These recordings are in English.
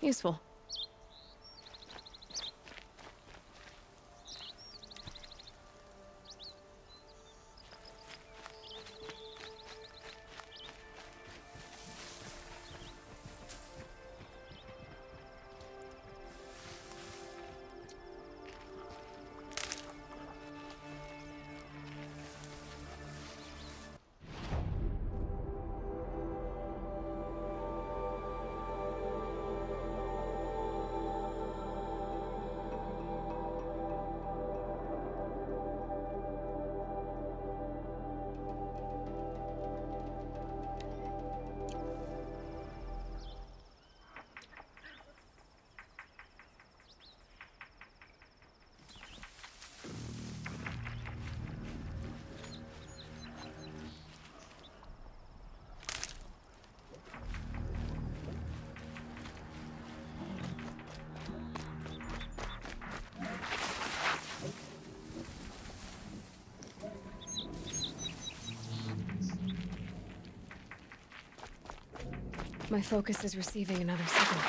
Useful. My focus is receiving another signal.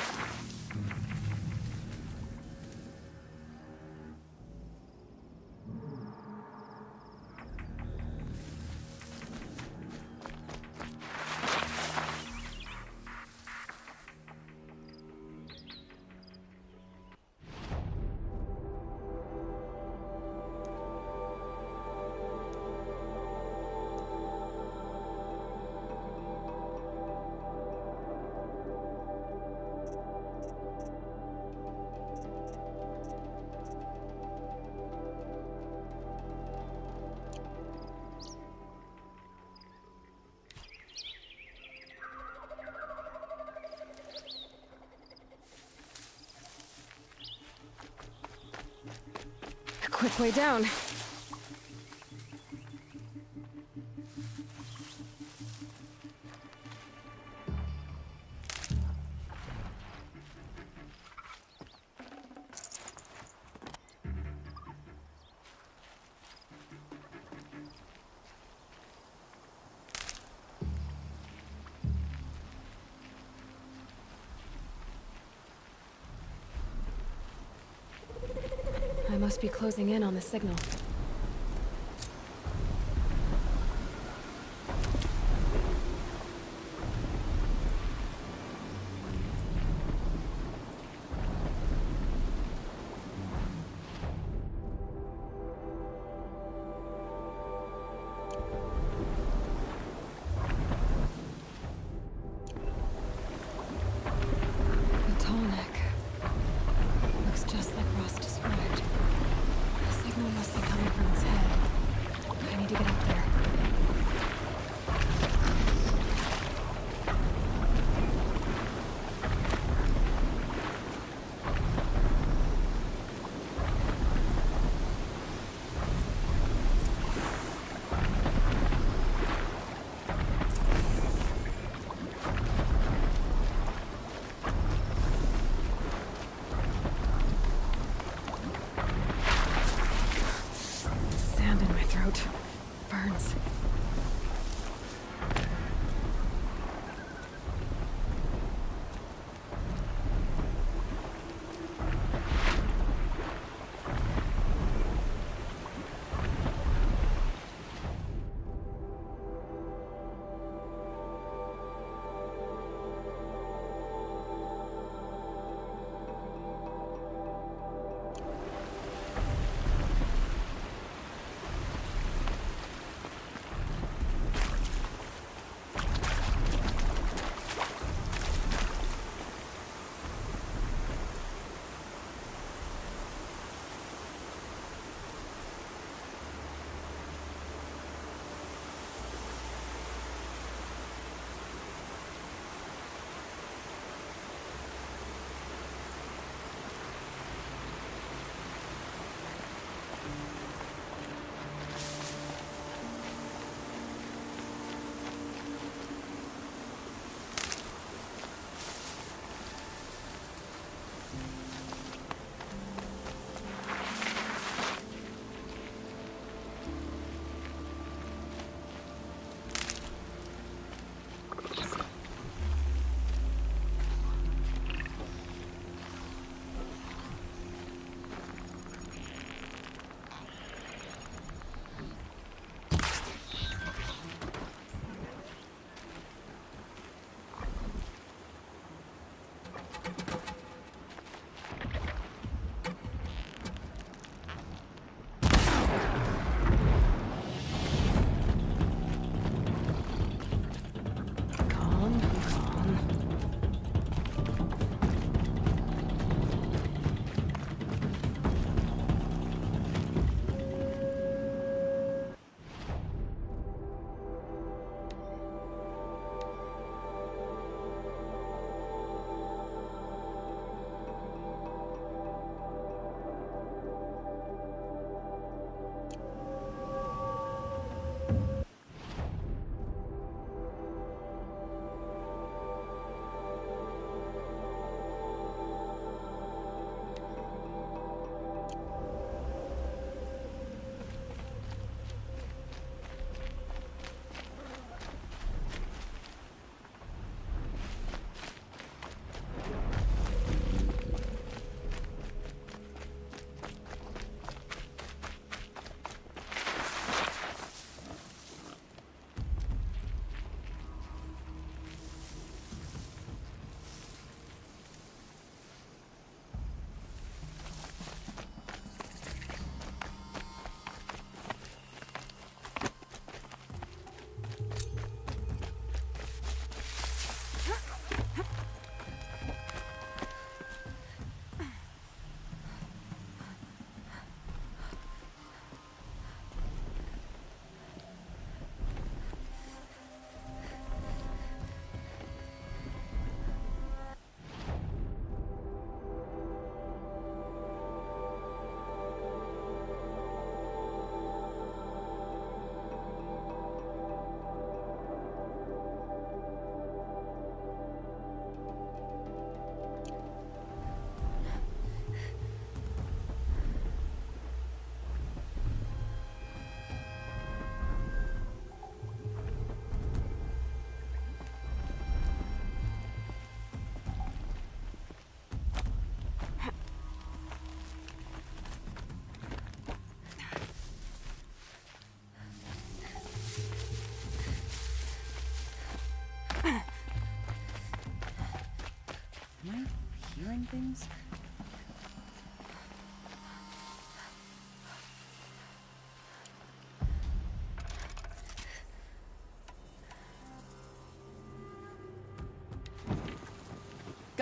Quick way down. I must be closing in on the signal. The tall neck. Looks just like Ross described. The signal must be coming from its head. I need to get up there. Sand in my throat. Burns.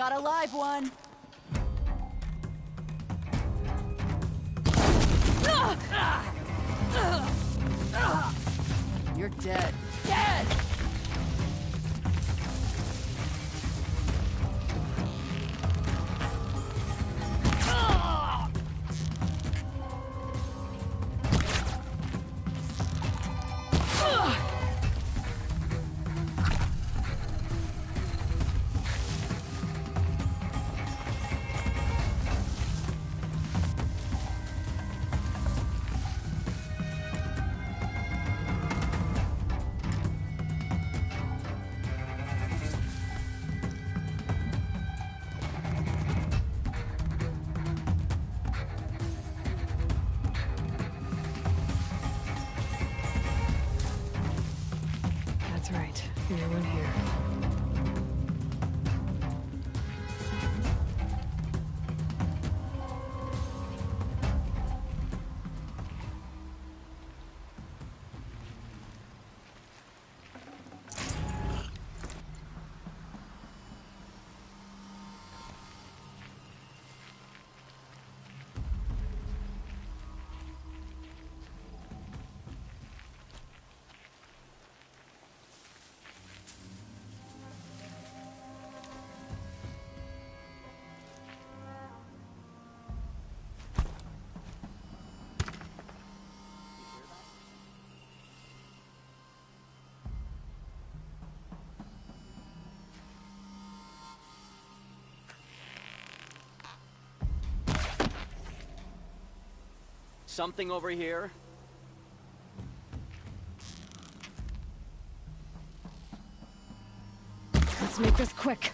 got a live one. You're dead. Dead! That's right. No one here. Something over here? Let's make this quick.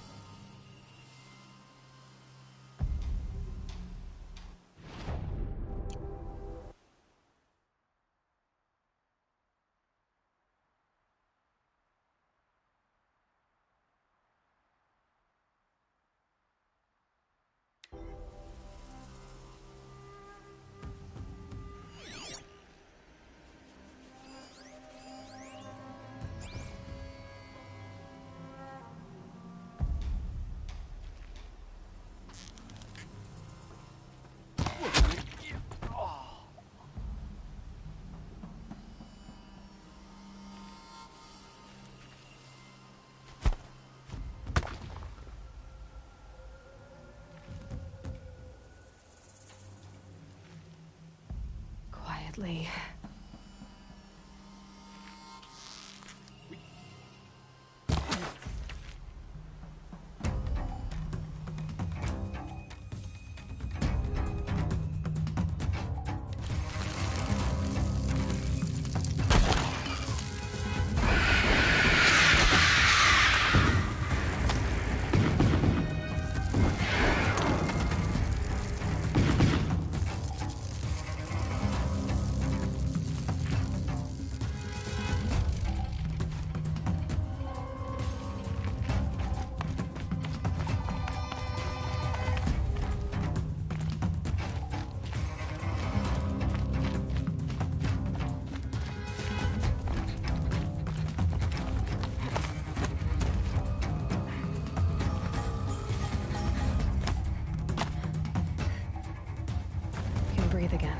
Quietly. Can breathe again.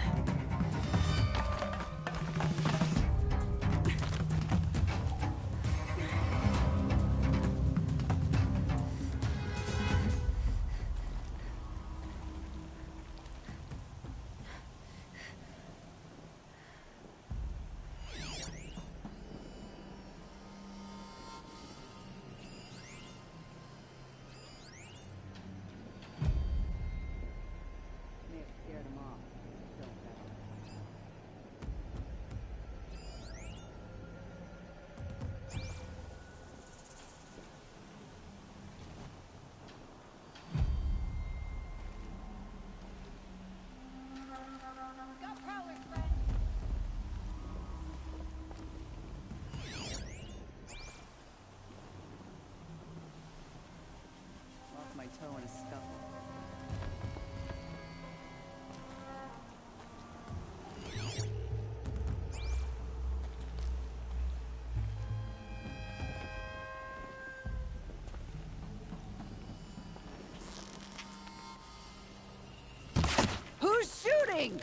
May have scared him off. Don't matter. doing?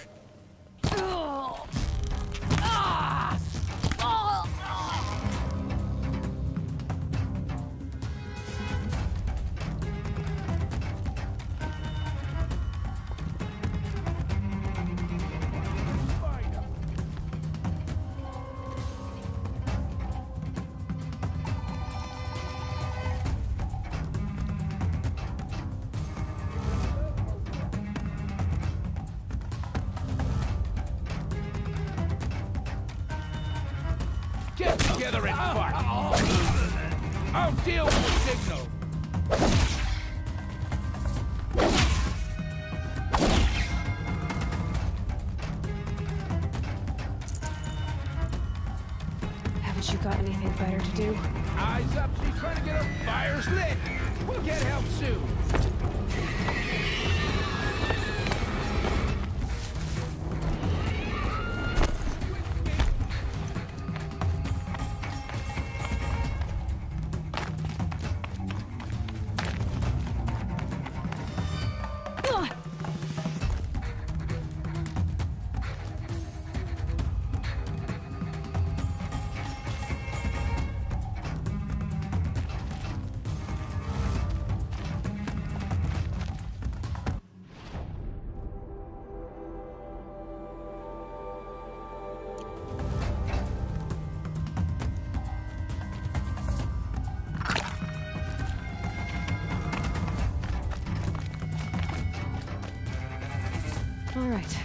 Ugh. Ah! Oh! Get together and fight! I'll deal with the signal! Haven't you got anything better to do? Eyes up, she's trying to get her fires lit! We'll get help soon! All right.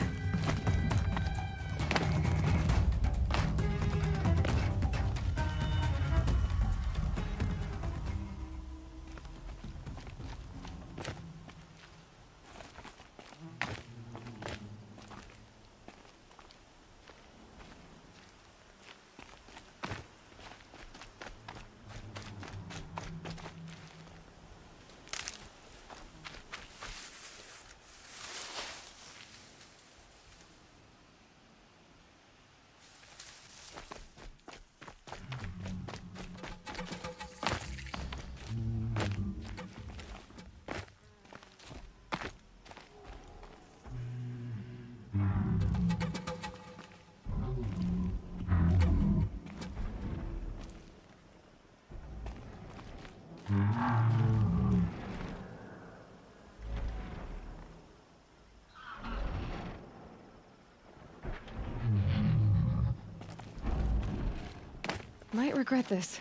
Might regret this.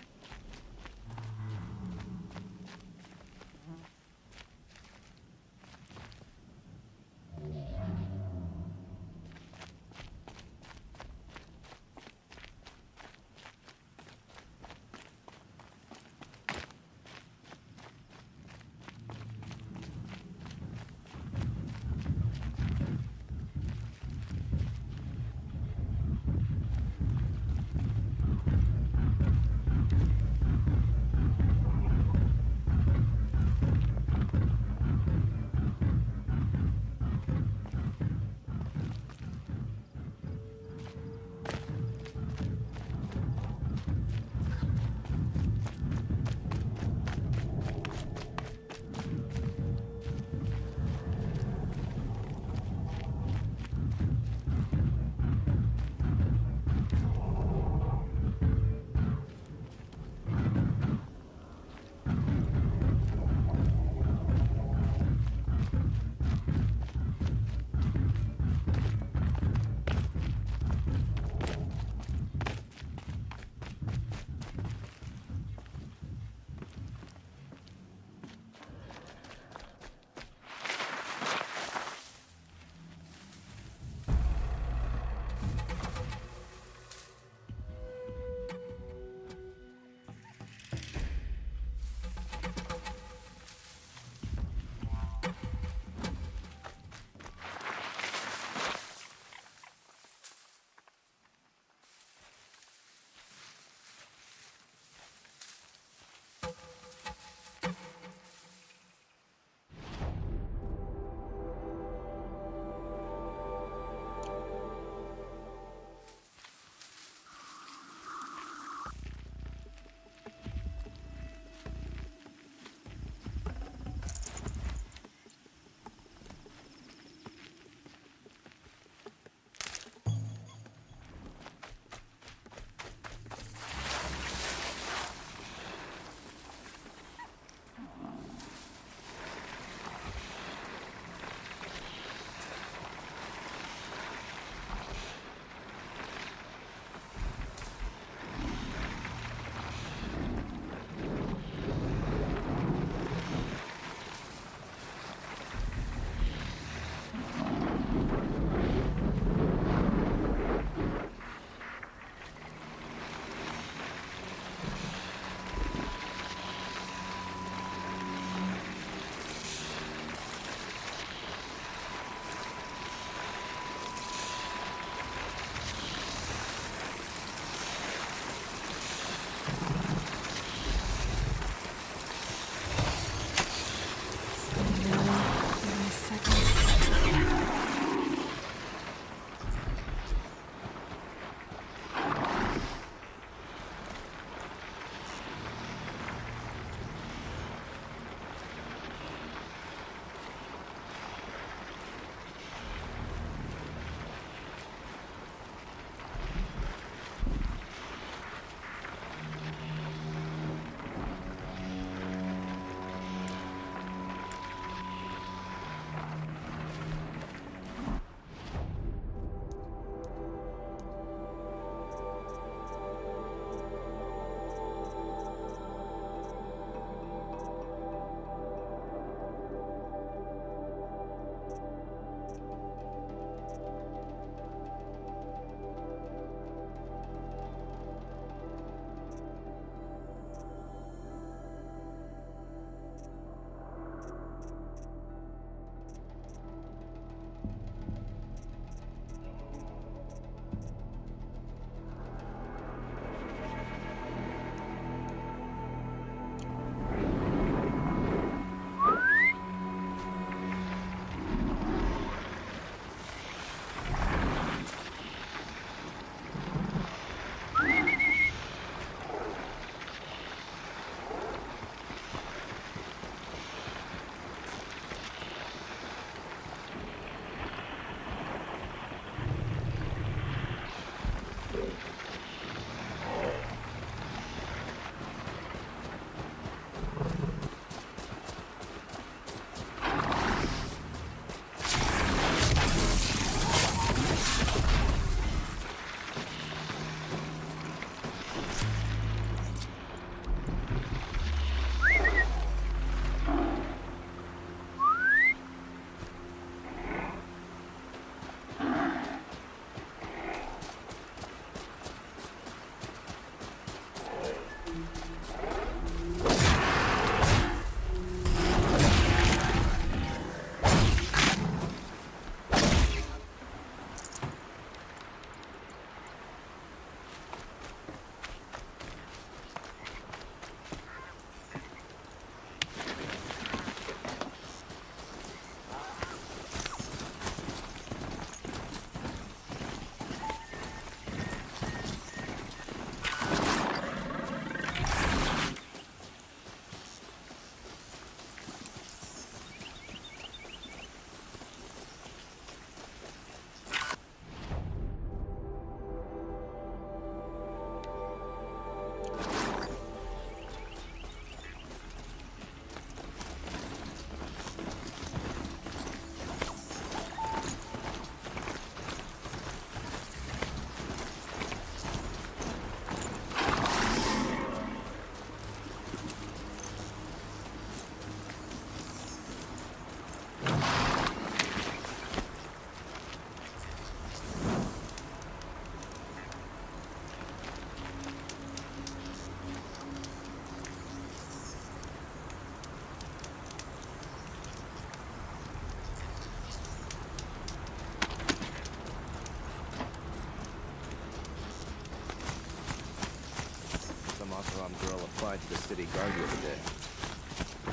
bomb girl applied to the city guard the other day.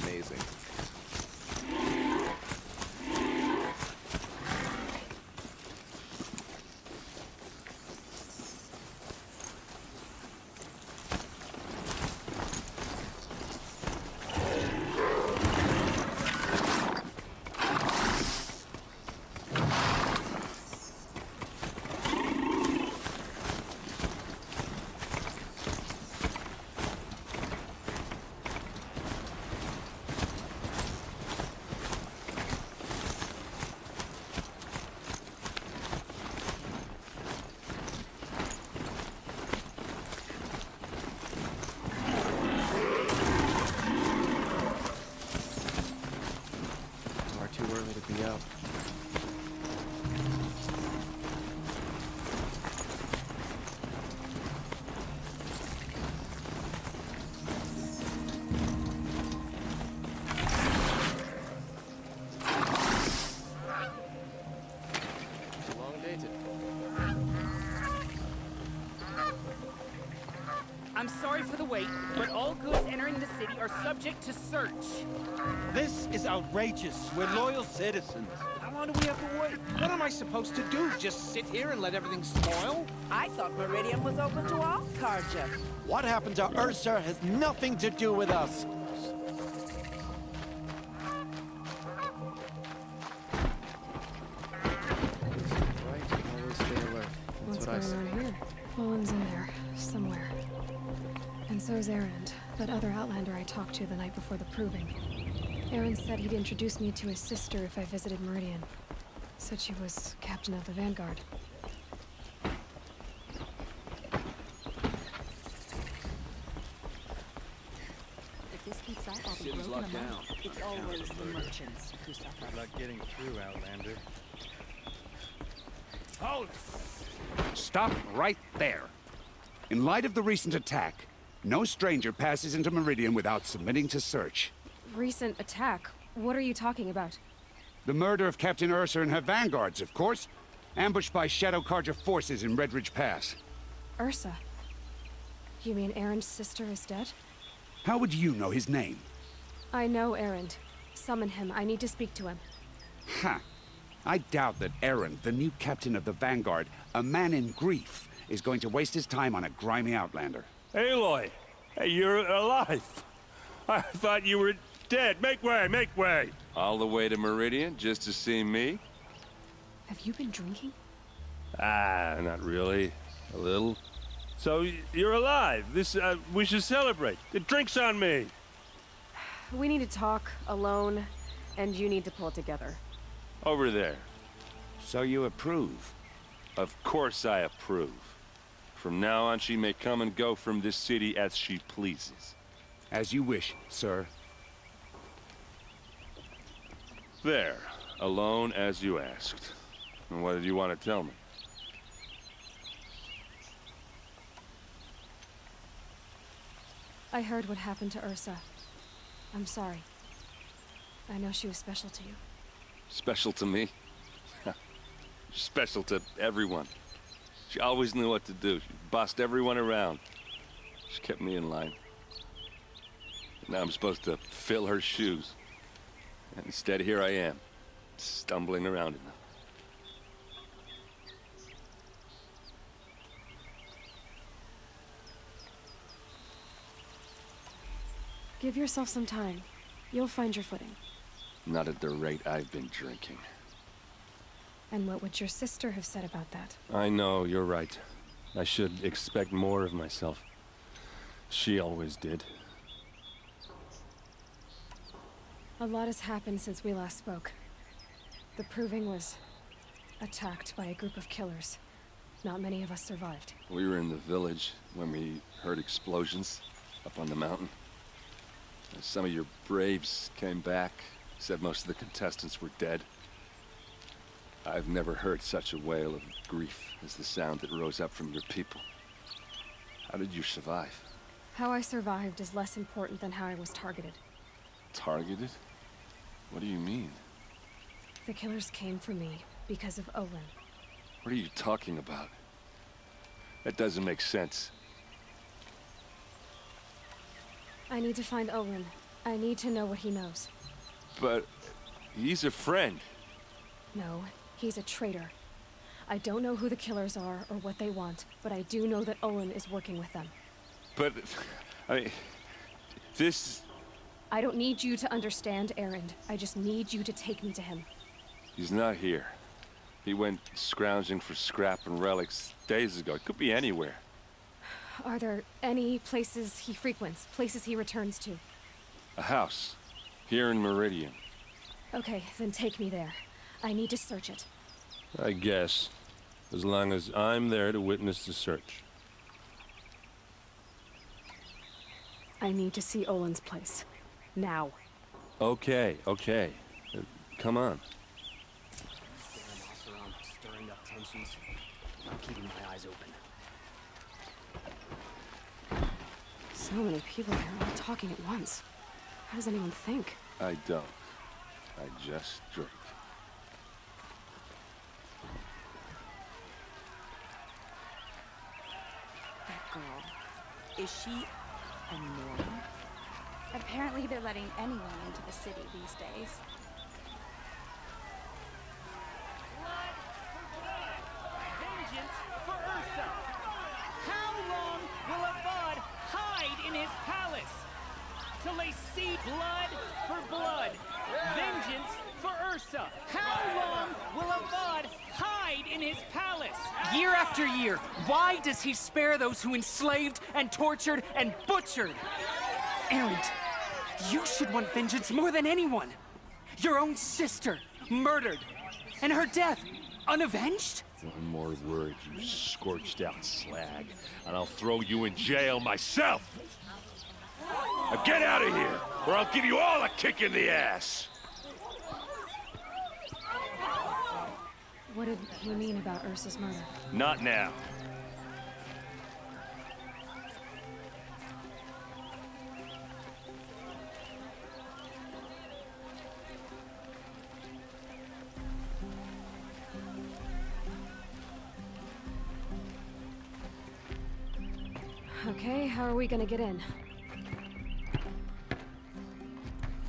Amazing. Too early to be out. Elongated. I'm sorry for the wait, but all goods entering the city are subject to search. This is outrageous. We're loyal citizens. How long do we have to wait? What am I supposed to do? Just sit here and let everything spoil? I thought Meridian was open to all Carja. What happened to Ursa has nothing to do with us. Right, always stay alert. That's What's what I going say. on here? Owen's in there, somewhere. And so's Erend, that other Outlander I talked to the night before the proving. Aaron said he'd introduce me to his sister if I visited Meridian. Said she was captain of the Vanguard. If this keeps up, I'll be City's broken locked among. down. It's always the merchants who suffer. Not getting through, Outlander. Hold! Stop right there. In light of the recent attack, no stranger passes into Meridian without submitting to search. Recent attack? What are you talking about? The murder of Captain Ursa and her vanguards, of course. Ambushed by Shadow Carja forces in Red Ridge Pass. Ursa? You mean Aaron's sister is dead? How would you know his name? I know Erend. Summon him. I need to speak to him. Ha! I doubt that Aaron, the new captain of the Vanguard, a man in grief, is going to waste his time on a grimy Outlander. Aloy! Hey, you're alive! I thought you were dead. Make way, make way! All the way to Meridian just to see me? Have you been drinking? Ah, not really. A little. So, you're alive. We should celebrate. The drink's on me. We need to talk, alone, and you need to pull it together. Over there. So you approve? Of course I approve. From now on, she may come and go from this city as she pleases. As you wish, sir. There. Alone as you asked. And what did you want to tell me? I heard what happened to Ursa. I'm sorry. I know she was special to you. Special to me? Special to everyone. She always knew what to do. She bossed everyone around. She kept me in line. Now I'm supposed to fill her shoes. And instead, here I am, stumbling around in them. Give yourself some time. You'll find your footing. Not at the rate I've been drinking. And what would your sister have said about that? I know, you're right. I should expect more of myself. She always did. A lot has happened since we last spoke. The Proving was attacked by a group of killers. Not many of us survived. We were in the village when we heard explosions up on the mountain. Some of your braves came back, said most of the contestants were dead. I've never heard such a wail of grief as the sound that rose up from your people. How did you survive? How I survived is less important than how I was targeted. Targeted? What do you mean? The killers came for me because of Olin. What are you talking about? That doesn't make sense. I need to find Owen. I need to know what he knows. But he's a friend. No, he's a traitor. I don't know who the killers are or what they want, but I do know that Owen is working with them. But, I mean, this... I don't need you to understand, Erend. I just need you to take me to him. He's not here. He went scrounging for scrap and relics days ago. It could be anywhere. Are there any places he frequents, places he returns to? A house. Here in Meridian. Okay, then take me there. I need to search it. I guess. As long as I'm there to witness the search. I need to see Owen's place. Now. Okay. Come on. Damn Oseram, stirring up tensions. I'm keeping my eyes open. So many people here, all talking at once. How does anyone think? I don't. I just drink. That girl. Is she a Nora? Apparently they're letting anyone into the city these days. Vengeance for Ursa! How long will Avad hide in his palace? Till they see blood for blood. Vengeance for Ursa! How long will Avad hide in his palace? Year after year, why does he spare those who enslaved and tortured and butchered? Erend, you should want vengeance more than anyone. Your own sister, murdered, and her death, unavenged? One more word, you scorched out slag, and I'll throw you in jail myself! Now get out of here, or I'll give you all a kick in the ass! What did he mean about Ursa's murder? Not now. Okay, how are we gonna get in?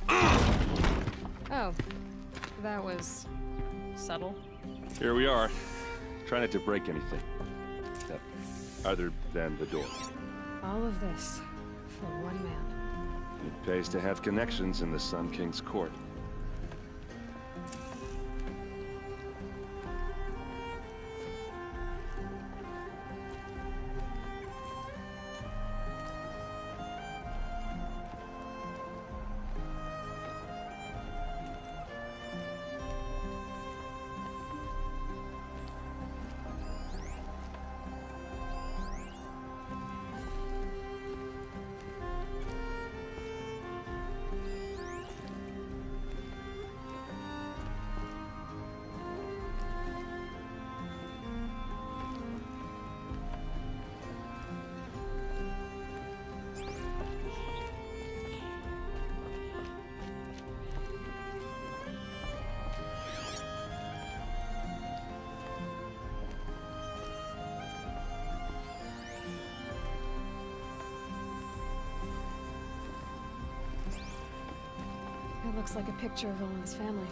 Oh, that was subtle. Here we are. Try not to break anything. Other than the door. All of this for one man. It pays to have connections in the Sun King's court. It looks like a picture of Owen's family.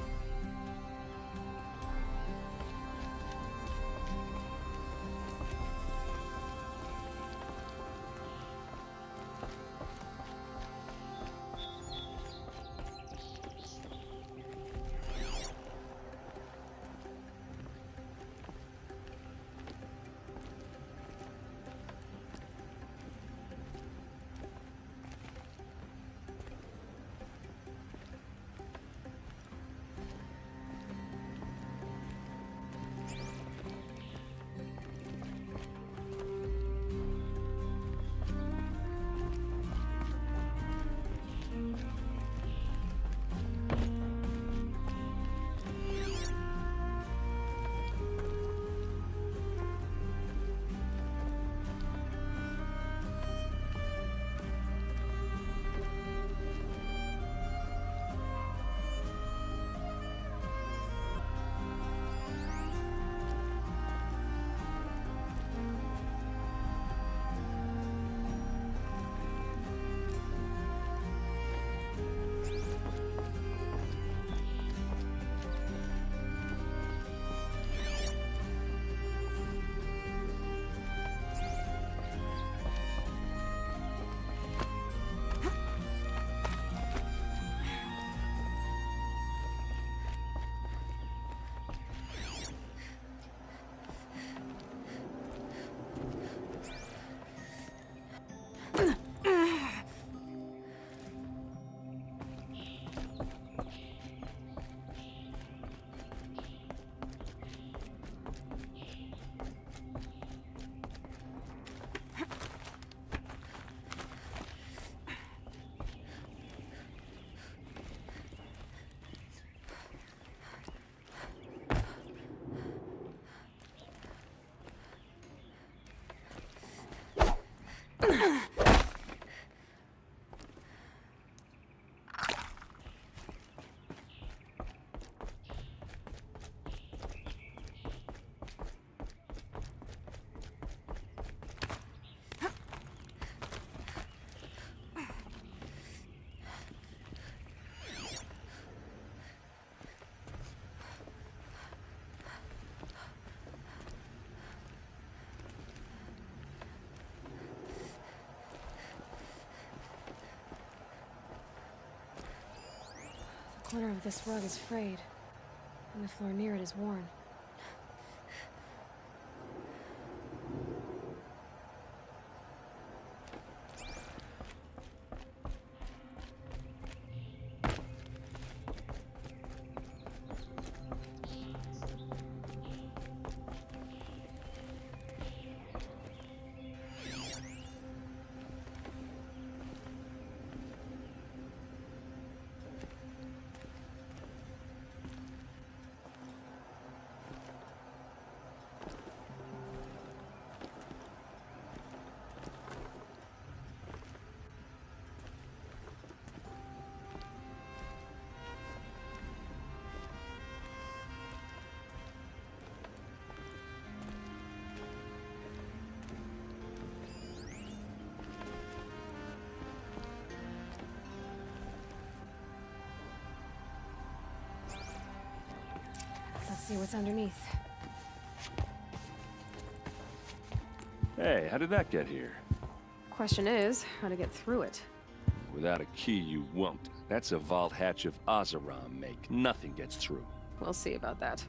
The corner of this rug is frayed, and the floor near it is worn. Let's see what's underneath. Hey, how did that get here? Question is, how to get through it. Without a key, you won't. That's a vault hatch of Oseram make. Nothing gets through. We'll see about that.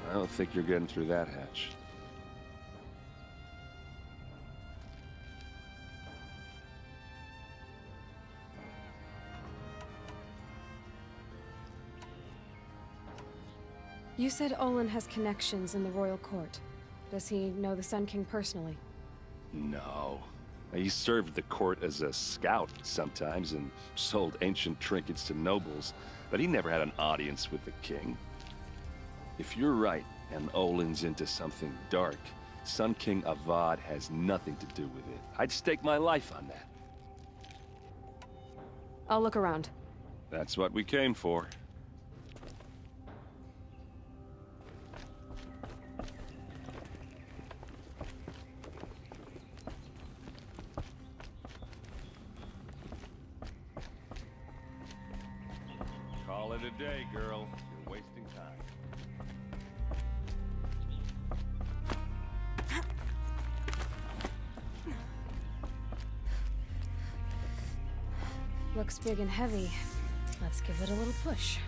I don't think you're getting through that hatch. You said Olin has connections in the royal court. Does he know the Sun King personally? No. He served the court as a scout sometimes and sold ancient trinkets to nobles, but he never had an audience with the king. If you're right, and Olin's into something dark, Sun King Avad has nothing to do with it. I'd stake my life on that. I'll look around. That's what we came for. Call it a day, girl. You're wasting time. Looks big and heavy. Let's give it a little push.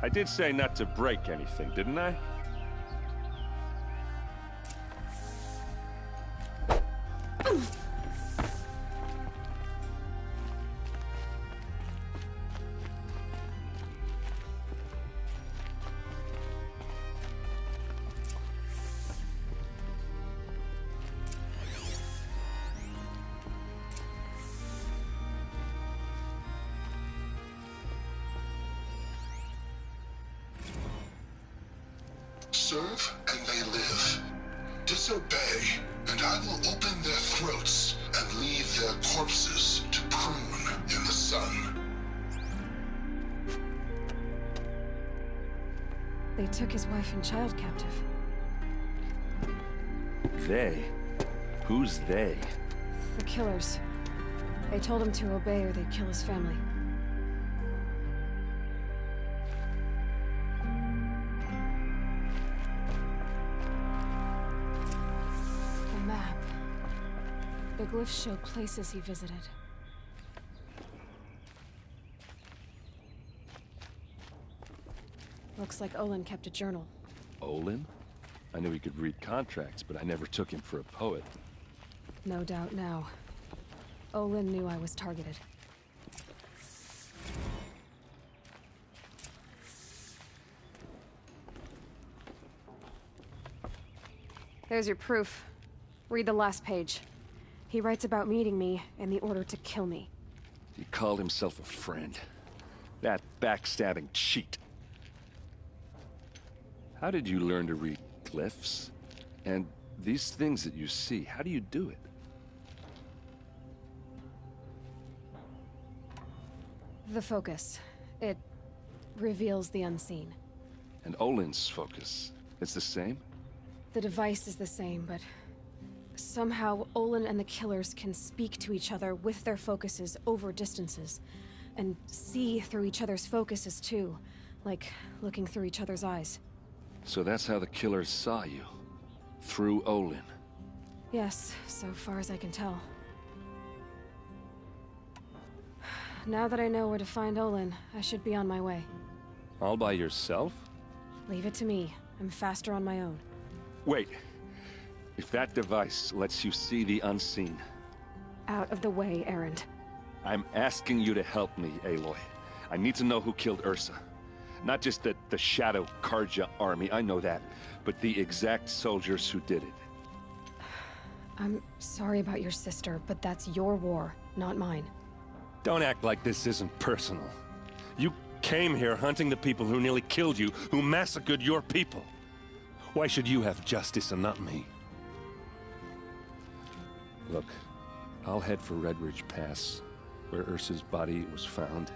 I did say not to break anything, didn't I? Serve and they live. Disobey, and I will open their throats and leave their corpses to prune in the sun. They took his wife and child captive. They? Who's they? The killers. They told him to obey or they'd kill his family. The map. The glyphs show places he visited. Looks like Olin kept a journal. Olin? I knew he could read contracts, but I never took him for a poet. No doubt now. Olin knew I was targeted. There's your proof. Read the last page. He writes about meeting me and the order to kill me. He called himself a friend. That backstabbing cheat. How did you learn to read glyphs? And these things that you see, how do you do it? The focus. It reveals the unseen. And Olin's focus, it's the same? The device is the same, but somehow Olin and the killers can speak to each other with their focuses over distances, and see through each other's focuses too, like looking through each other's eyes. So that's how the killers saw you? Through Olin? Yes, so far as I can tell. Now that I know where to find Olin, I should be on my way. All by yourself? Leave it to me. I'm faster on my own. Wait. If that device lets you see the unseen... Out of the way, Erend. I'm asking you to help me, Aloy. I need to know who killed Ursa. Not just the Shadow Carja army, I know that, but the exact soldiers who did it. I'm sorry about your sister, but that's your war, not mine. Don't act like this isn't personal. You came here hunting the people who nearly killed you, who massacred your people. Why should you have justice and not me? Look, I'll head for Red Ridge Pass, where Ursa's body was found,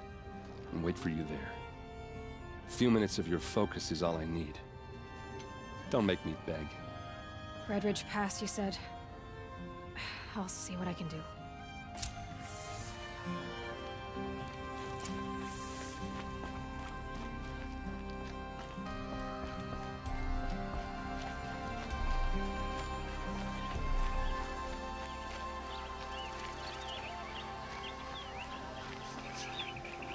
and wait for you there. A few minutes of your focus is all I need. Don't make me beg. Red Ridge Pass, you said? I'll see what I can do.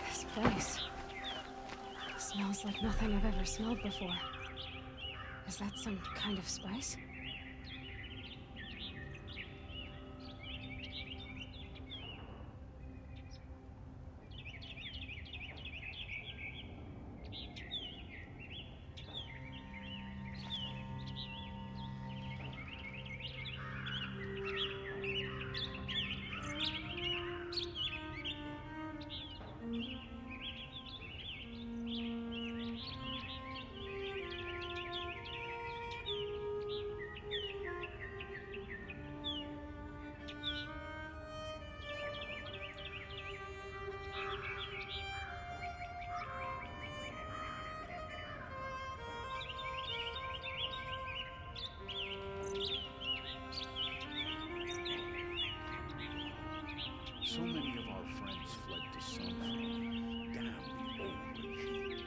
This place smells like nothing I've ever smelled before. Is that some kind of spice? So many of our friends fled to sunlight. Damn the old regime.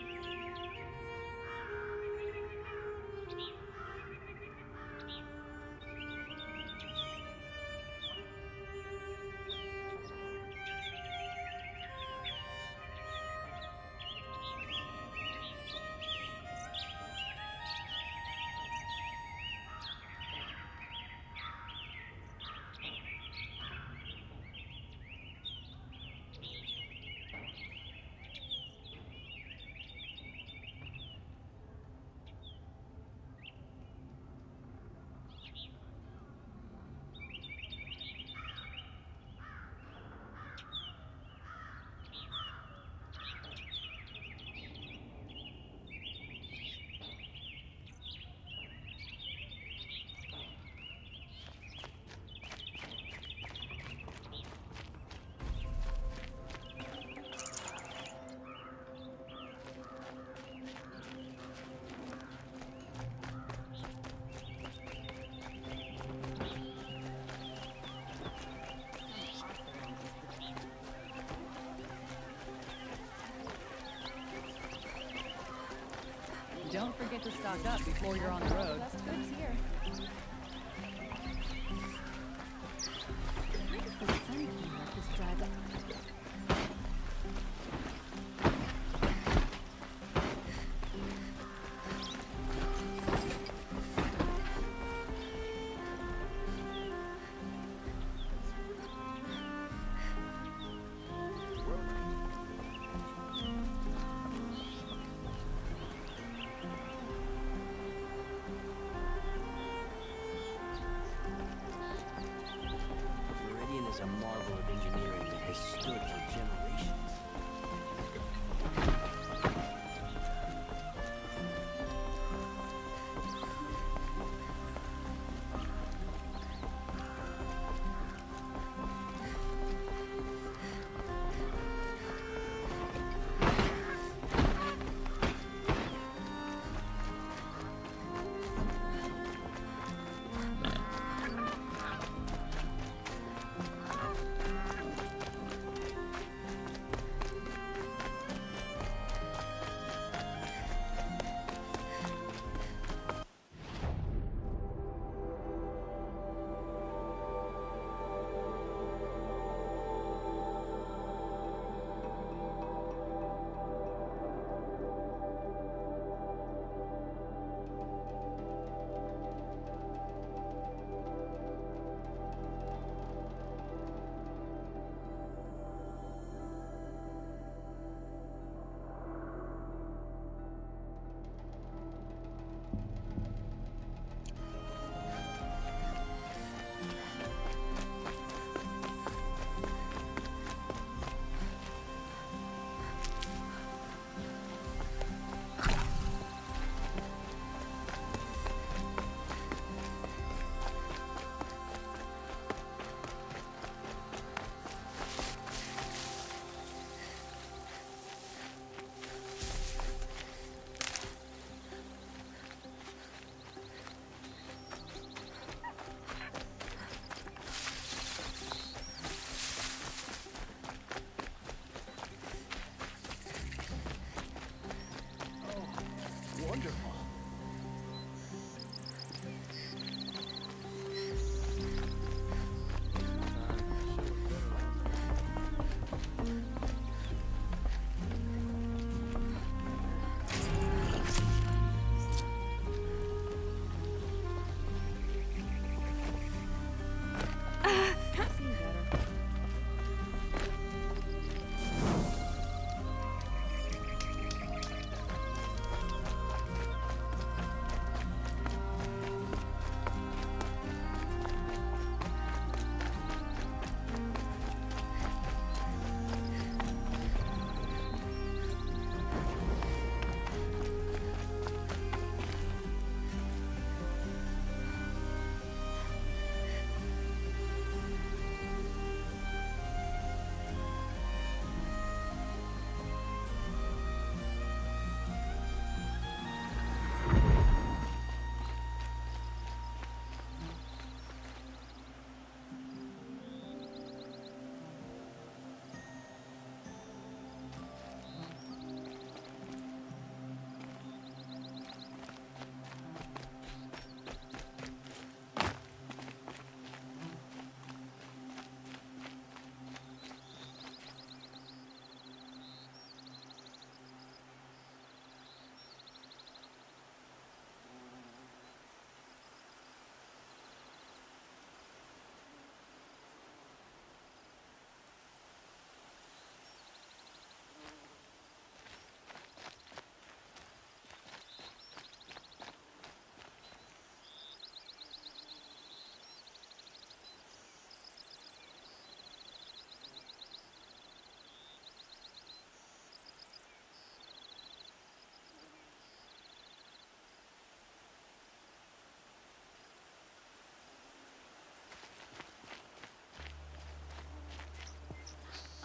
Don't forget to stock up before you're on the road. Best goods here. Where does the sun come out this drive up? is a marvel of engineering that has stood for generations. Wonderful.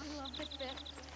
I love this bit.